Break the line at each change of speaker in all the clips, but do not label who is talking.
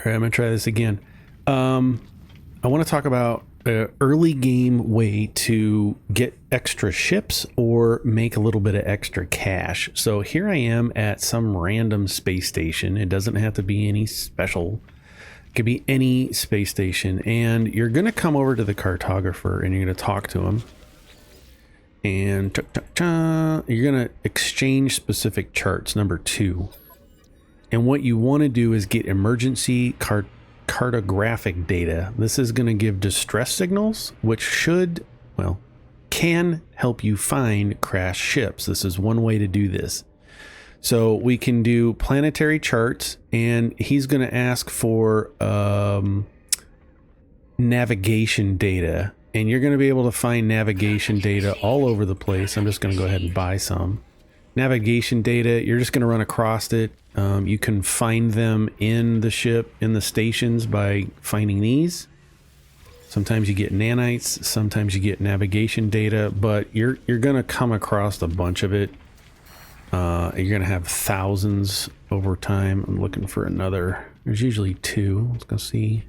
right, I'm gonna try this again. I want to talk about an early game way to get extra ships or make a little bit of extra cash. So here I am at some random space station. It doesn't have to be any special. It could be any space station. And you're going to come over to the cartographer and you're going to talk to him. And you're going to exchange specific charts, number 2. And what you want to do is get emergency cartographic data. This is going to give distress signals, which can help you find crashed ships. This is one way to do this. So we can do planetary charts, and he's going to ask for navigation data, and you're going to be able to find navigation data all over the place. I'm just going to go ahead and buy some navigation data. You're just going to run across it. You can find them in the ship, in the stations, by finding these. Sometimes you get nanites, sometimes you get navigation data, but you're going to come across a bunch of it. You're going to have thousands over time. I'm looking for another. There's usually 2. Let's go see.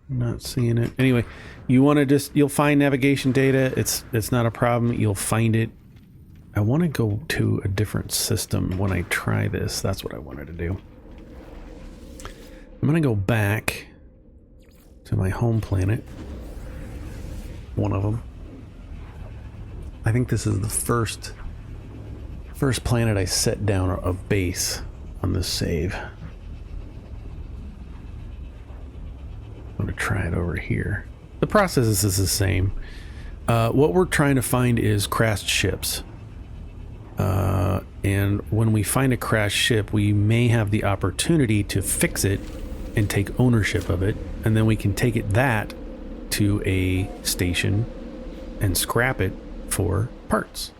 Not seeing it. Anyway, you want to you'll find navigation data. It's not a problem. You'll find it. I want to go to a different system when I try this. That's what I wanted to do. I'm going to go back to my home planet. One of them. I think this is the first planet I set down a base on this save. I'm going to try it over here. The process is the same. What we're trying to find is crashed ships. And when we find a crashed ship, we may have the opportunity to fix it and take ownership of it. And then we can take that to a station and scrap it for parts.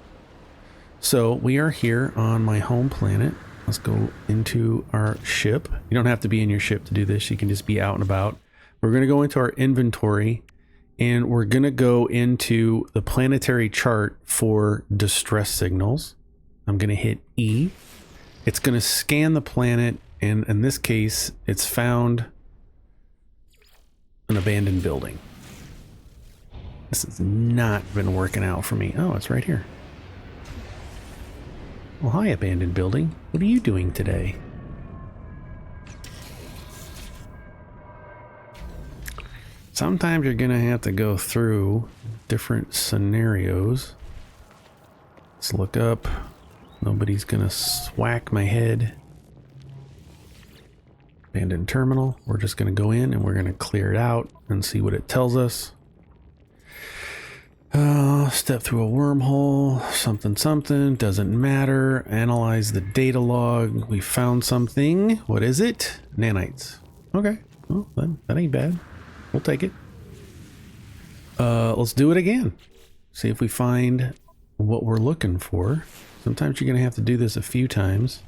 So we are here on my home planet. Let's go into our ship. You don't have to be in your ship to do this. You can just be out and about. We're going to go into our inventory, and we're going to go into the planetary chart for distress signals. I'm going to hit E. It's going to scan the planet, and in this case, it's found an abandoned building. This has not been working out for me. Oh, it's right here. Well, hi, abandoned building. What are you doing today? Sometimes you're going to have to go through different scenarios. Let's look up. Nobody's going to swack my head. Abandoned terminal. We're just going to go in and we're going to clear it out and see what it tells us. Step through a wormhole. Something. Doesn't matter. Analyze the data log. We found something. What is it? Nanites. Okay. Well, that ain't bad. We'll take it. Let's do it again. See if we find what we're looking for. Sometimes you're going to have to do this a few times.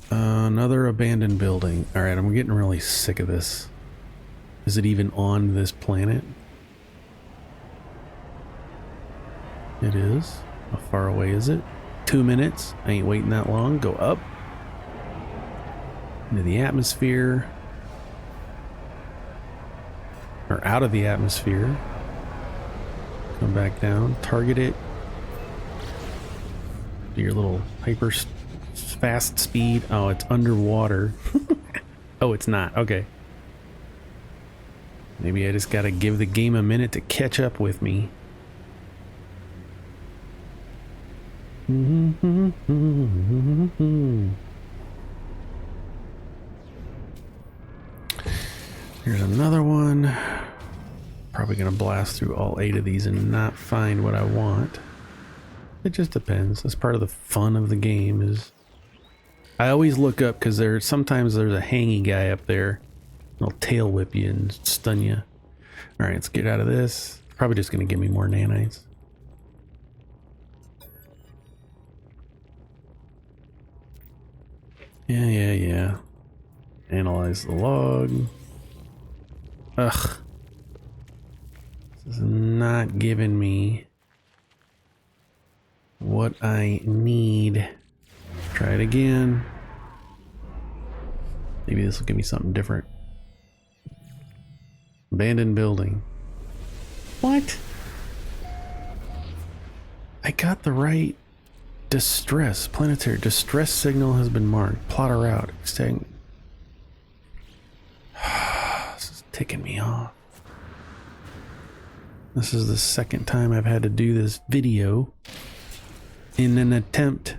Another abandoned building. All right, I'm getting really sick of this. Is it even on this planet? It is. How far away is it? 2 minutes. I ain't waiting that long. Go up. Into the atmosphere. Or out of the atmosphere. Come back down. Target it. Do your little hyper fast speed. Oh, it's underwater. Oh, it's not. Okay. Maybe I just gotta give the game a minute to catch up with me. Here's another one. Probably gonna blast through all 8 of these and not find what I want. It just depends. That's part of the fun of the game. Is I always look up because sometimes there's a hangy guy up there. He'll tail whip you and stun you. All right, let's get out of this. Probably just gonna give me more nanites. Yeah. Analyze the log. Ugh. This is not giving me what I need. Try it again. Maybe this will give me something different. Abandoned building. What? I got the right distress. Planetary distress signal has been marked. Plotter route. Extend. This is ticking me off. This is the second time I've had to do this video in an attempt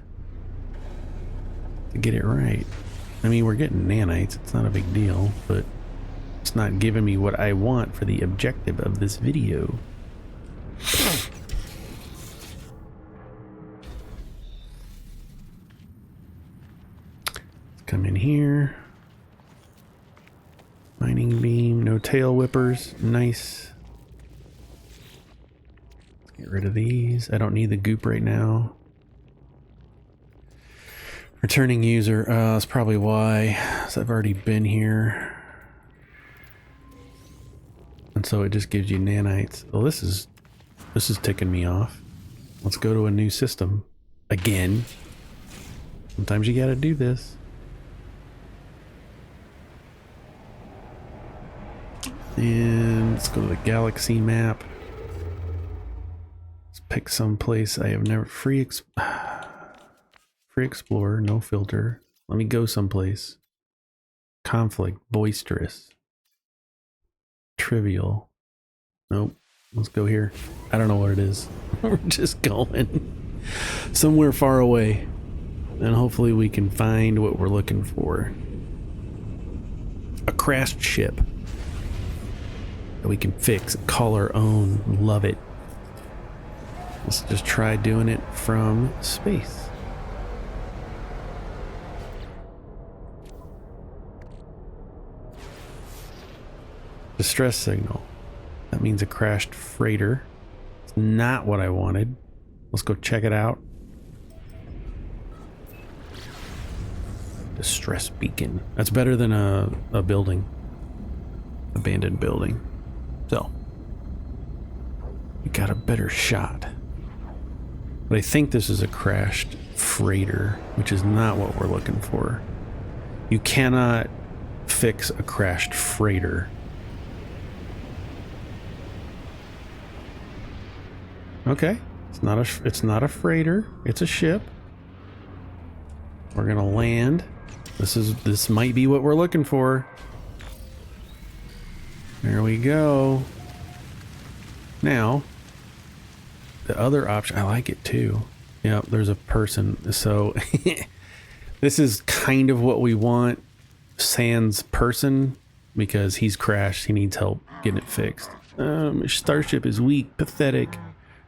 to get it right. I mean, we're getting nanites. It's not a big deal, but it's not giving me what I want for the objective of this video. Let's come in here. Mining beam, no tail whippers. Nice. Let's get rid of these. I don't need the goop right now. Returning user, that's probably why, so I've already been here. And so it just gives you nanites. Well, this is ticking me off. Let's go to a new system again. Sometimes you gotta do this. And let's go to the galaxy map. Let's pick some place I have never free explorer, no filter. Let me go someplace. Conflict, boisterous. Trivial. Nope. Let's go here. I don't know what it is. We're just going somewhere far away. And hopefully we can find what we're looking for. A crashed ship that we can fix and call our own. Love it. Let's just try doing it from space. Distress signal. That means a crashed freighter. It's not what I wanted. Let's go check it out. Distress beacon. That's better than a building. Abandoned building. So we got a better shot. But I think this is a crashed freighter, which is not what we're looking for. You cannot fix a crashed freighter. Okay, it's not a freighter, it's a ship. We're gonna land. This might be what we're looking for. There we go. Now, the other option, I like it too. Yeah, there's a person. So this is kind of what we want. Sans person, because he's crashed. He needs help getting it fixed. Starship is weak, pathetic.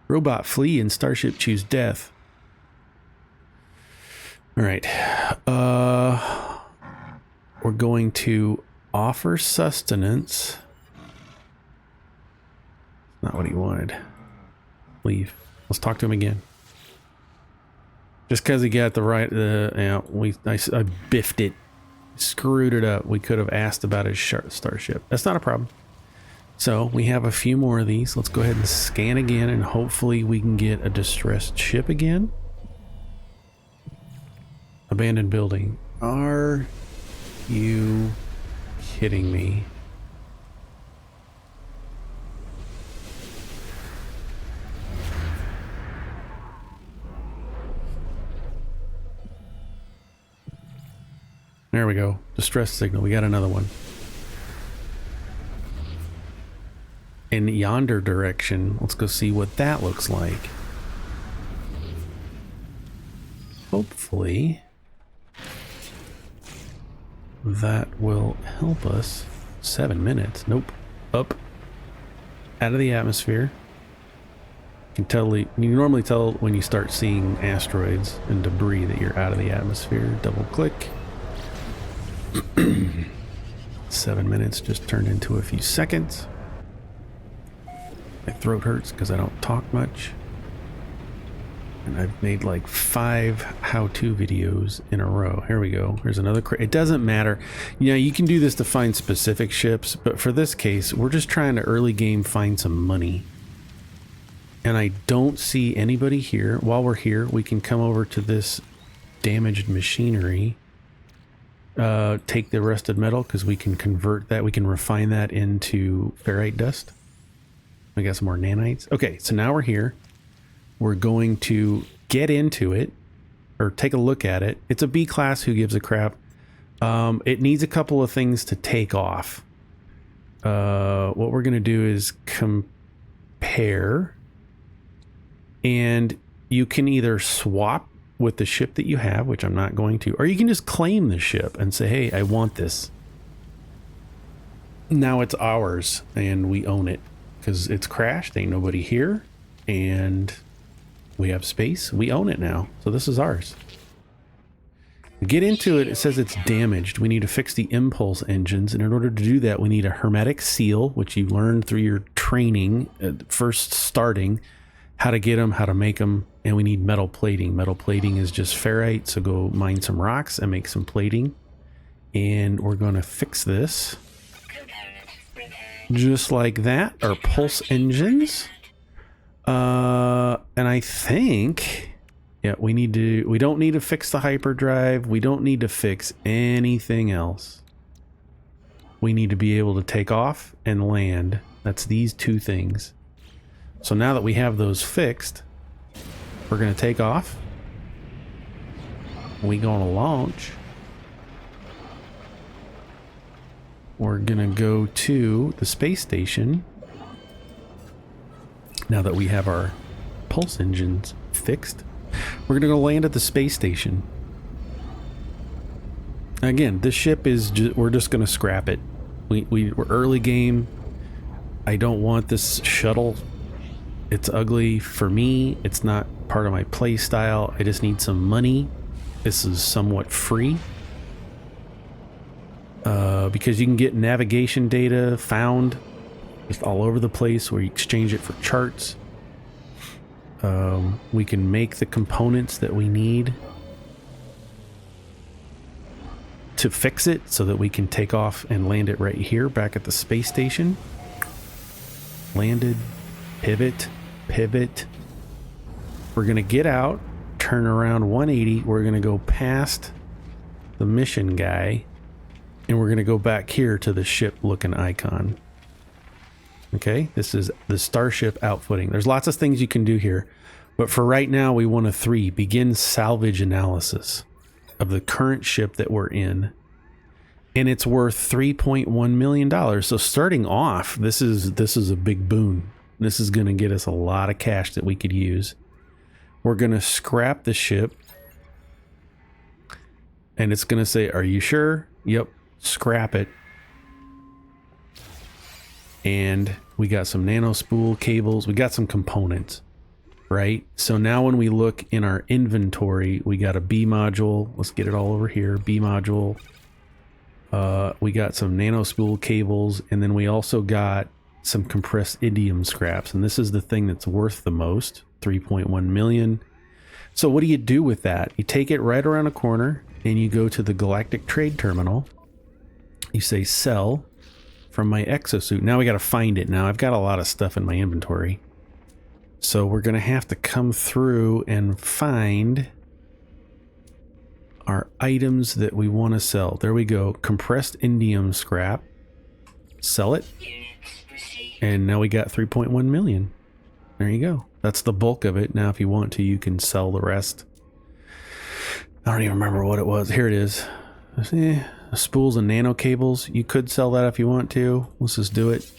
Robot flee and starship choose death. All right. We're going to offer sustenance. Not what he wanted. Leave. Let's talk to him again. Just because he got the right, I biffed it, screwed it up. We could have asked about his starship. That's not a problem. So we have a few more of these. Let's go ahead and scan again, and hopefully we can get a distressed ship again. Abandoned building. Are you kidding me? There we go. Distress signal. We got another one. In yonder direction. Let's go see what that looks like. Hopefully that will help us. 7 minutes. Nope. Up. Out of the atmosphere. You normally tell when you start seeing asteroids and debris that you're out of the atmosphere. Double click. 7 minutes just turned into a few seconds. My throat hurts because I don't talk much. And I've made like 5 how-to videos in a row. Here we go. Here's another. It doesn't matter. You know, you can do this to find specific ships, but for this case, we're just trying to early game find some money. And I don't see anybody here. While we're here, we can come over to this damaged machinery. Take the rusted metal because we can convert that. We can refine that into ferrite dust. We got some more nanites. Okay, so now we're here. We're going to get into it or take a look at it. It's a B class. Who gives a crap? It needs a couple of things to take off. What we're going to do is compare, and you can either swap with the ship that you have, which I'm not going to, or you can just claim the ship and say, hey, I want this. Now it's ours and we own it because it's crashed. Ain't nobody here and we have space. We own it now. So this is ours. To get into it, it says it's damaged. We need to fix the impulse engines. And in order to do that, we need a hermetic seal, which you learned through your training, first starting how to get them, how to make them. And we need metal plating. Metal plating is just ferrite. So go mine some rocks and make some plating. And we're going to fix this. Just like that. Our pulse engines. And I think... yeah, we don't need to fix the hyperdrive. We don't need to fix anything else. We need to be able to take off and land. That's these two things. So now that we have those fixed, we're going to take off. We're going to launch. We're going to go to the space station. Now that we have our pulse engines fixed. We're going to go land at the space station. Again, this ship is we're just going to scrap it. We're early game. I don't want this shuttle. It's ugly for me. It's not part of my play style. I just need some money. This is somewhat free. Because you can get navigation data found just all over the place where you exchange it for charts. We can make the components that we need to fix it so that we can take off and land it right here back at the space station. Landed, pivot, pivot. We're going to get out, turn around 180. We're going to go past the mission guy and we're going to go back here to the ship looking icon. Okay, this is the starship outfitting. There's lots of things you can do here, but for right now we want a 3. Begin salvage analysis of the current ship that we're in, and it's worth $3.1 million. So starting off, this is a big boon. This is going to get us a lot of cash that we could use. We're going to scrap the ship, and it's going to say, "Are you sure?" Yep, scrap it. And we got some nanospool cables. We got some components, right? So now when we look in our inventory, we got a B module. Let's get it all over here. B module. We got some nanospool cables. And then we also got some compressed indium scraps. And this is the thing that's worth the most, 3.1 million. So what do you do with that? You take it right around a corner and you go to the Galactic Trade Terminal. You say sell from my exosuit. Now we got to find it. Now I've got a lot of stuff in my inventory. So we're going to have to come through and find our items that we want to sell. There we go. Compressed indium scrap. Sell it. And now we got 3.1 million. There you go. That's the bulk of it. Now if you want to, you can sell the rest. I don't even remember what it was. Here it is. Spools and nano cables. You could sell that if you want to. Let's just do it.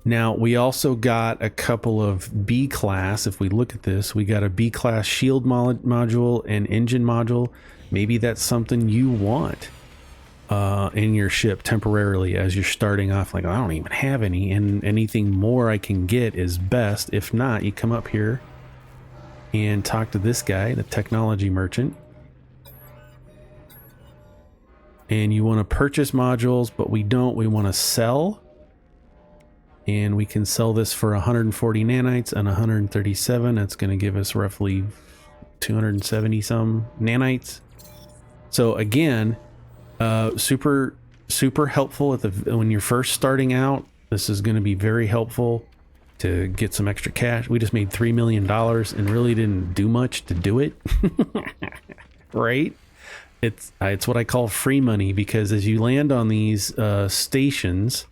Now we also got a couple of B class. If we look at this, we got a B class shield module and engine module. Maybe that's something you want in your ship temporarily as you're starting off. Like, I don't even have any, and anything more I can get is best. If not, you come up here and talk to this guy, the technology merchant. And you want to purchase modules, but we don't. We want to sell. And we can sell this for 140 nanites and 137. That's going to give us roughly 270 some nanites. So again, super helpful when you're first starting out. This is going to be very helpful to get some extra cash. We just made $3 million and really didn't do much to do it. Right? It's what I call free money, because as you land on these stations,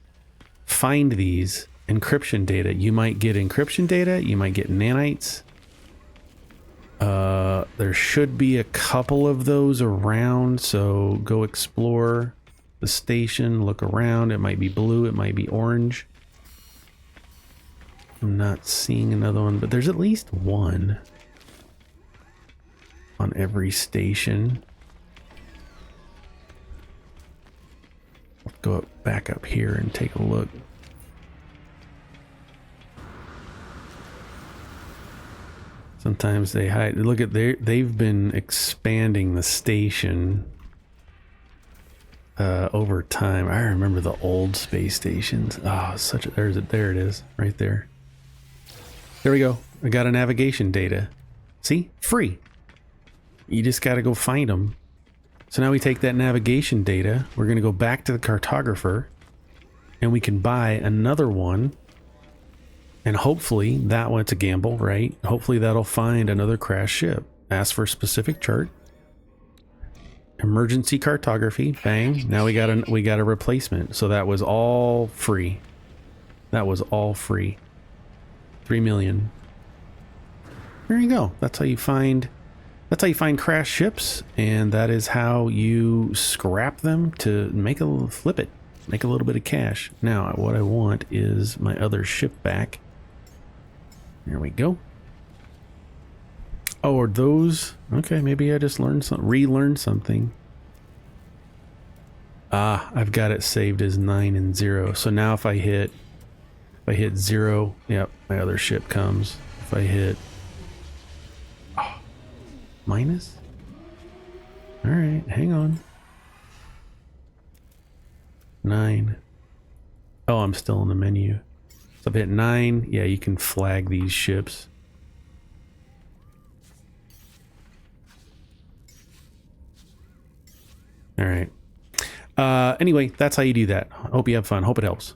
find these encryption data. You might get encryption data, you might get nanites. There should be a couple of those around, so go explore the station, look around. It might be blue, it might be orange. I'm not seeing another one, but there's at least one on every station. Let's go back up here and take a look. Sometimes they hide. Look at they've been expanding the station over time. I remember the old space stations. Oh, there it is, right there. There we go. I got a navigation data. See? Free. You just got to go find them. So now we take that navigation data. We're going to go back to the cartographer, and we can buy another one. And hopefully that one's a gamble, right? Hopefully that'll find another crashed ship. Ask for a specific chart. Emergency cartography. Bang. Now we got a replacement. So that was all free. That was all free. 3 million. There you go. That's how you find crashed ships, and that is how you scrap them to flip it. Make a little bit of cash. Now what I want is my other ship back. There we go. Oh, are those... Okay, maybe I just relearned something. Ah, I've got it saved as 9 and 0. So now if I hit 0, yep, my other ship comes. If I hit... Oh, minus? Alright, hang on. 9. Oh, I'm still in the menu. So if I hit 9, yeah, you can flag these ships. All right. Anyway, that's how you do that. Hope you have fun. Hope it helps.